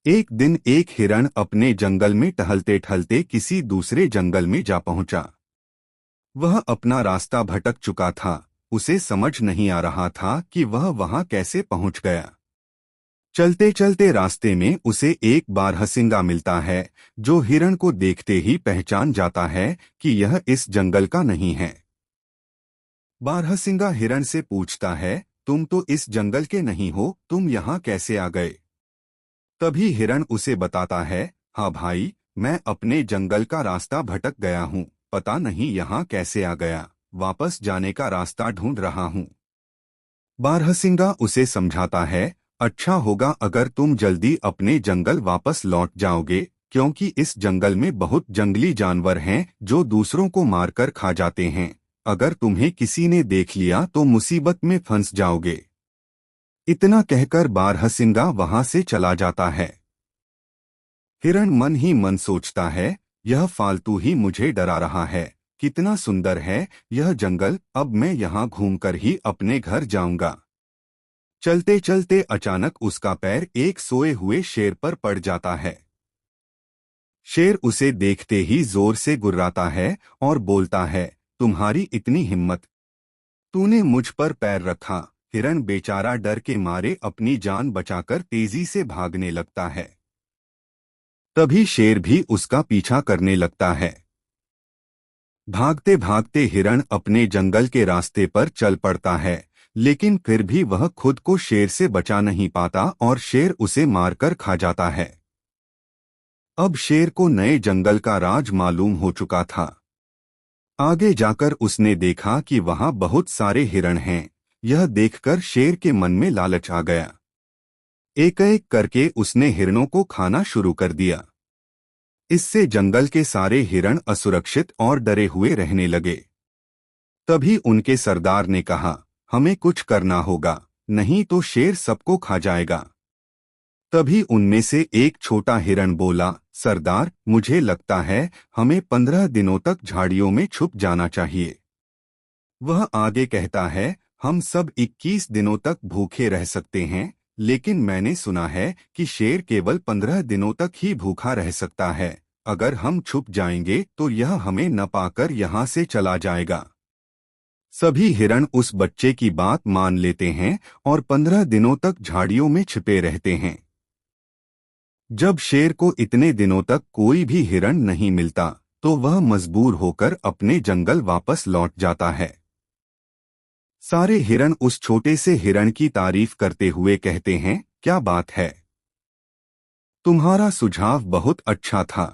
एक दिन एक हिरण अपने जंगल में टहलते टहलते किसी दूसरे जंगल में जा पहुंचा। वह अपना रास्ता भटक चुका था। उसे समझ नहीं आ रहा था कि वह वहां कैसे पहुंच गया। चलते चलते रास्ते में उसे एक बारहसिंगा मिलता है, जो हिरण को देखते ही पहचान जाता है कि यह इस जंगल का नहीं है। बारहसिंगा हिरण से पूछता है, तुम तो इस जंगल के नहीं हो, तुम यहाँ कैसे आ गए? तभी हिरण उसे बताता है, हाँ भाई, मैं अपने जंगल का रास्ता भटक गया हूँ, पता नहीं यहाँ कैसे आ गया, वापस जाने का रास्ता ढूंढ रहा हूँ। बारहसिंगा उसे समझाता है, अच्छा होगा अगर तुम जल्दी अपने जंगल वापस लौट जाओगे, क्योंकि इस जंगल में बहुत जंगली जानवर हैं जो दूसरों को मारकर खा जाते हैं। अगर तुम्हें किसी ने देख लिया तो मुसीबत में फंस जाओगे। इतना कहकर बारहसिंगा वहां से चला जाता है। हिरण मन ही मन सोचता है, यह फालतू ही मुझे डरा रहा है। कितना सुंदर है यह जंगल, अब मैं यहाँ घूमकर ही अपने घर जाऊंगा। चलते चलते अचानक उसका पैर एक सोए हुए शेर पर पड़ जाता है। शेर उसे देखते ही जोर से गुर्राता है और बोलता है, तुम्हारी इतनी हिम्मत, तूने मुझ पर पैर रखा। हिरण बेचारा डर के मारे अपनी जान बचाकर तेजी से भागने लगता है। तभी शेर भी उसका पीछा करने लगता है। भागते भागते हिरण अपने जंगल के रास्ते पर चल पड़ता है, लेकिन फिर भी वह खुद को शेर से बचा नहीं पाता और शेर उसे मारकर खा जाता है। अब शेर को नए जंगल का राज मालूम हो चुका था। आगे जाकर उसने देखा कि वहां बहुत सारे हिरण हैं। यह देखकर शेर के मन में लालच आ गया। एक एक करके उसने हिरणों को खाना शुरू कर दिया। इससे जंगल के सारे हिरण असुरक्षित और डरे हुए रहने लगे। तभी उनके सरदार ने कहा, हमें कुछ करना होगा, नहीं तो शेर सबको खा जाएगा। तभी उनमें से एक छोटा हिरण बोला, सरदार, मुझे लगता है हमें 15 दिनों तक झाड़ियों में छुप जाना चाहिए। वह आगे कहता है, हम सब 21 दिनों तक भूखे रह सकते हैं, लेकिन मैंने सुना है कि शेर केवल 15 दिनों तक ही भूखा रह सकता है। अगर हम छुप जाएंगे तो यह हमें न पाकर यहाँ से चला जाएगा। सभी हिरण उस बच्चे की बात मान लेते हैं और 15 दिनों तक झाड़ियों में छिपे रहते हैं। जब शेर को इतने दिनों तक कोई भी हिरण नहीं मिलता, तो वह मजबूर होकर अपने जंगल वापस लौट जाता है। सारे हिरण उस छोटे से हिरण की तारीफ करते हुए कहते हैं, क्या बात है, तुम्हारा सुझाव बहुत अच्छा था।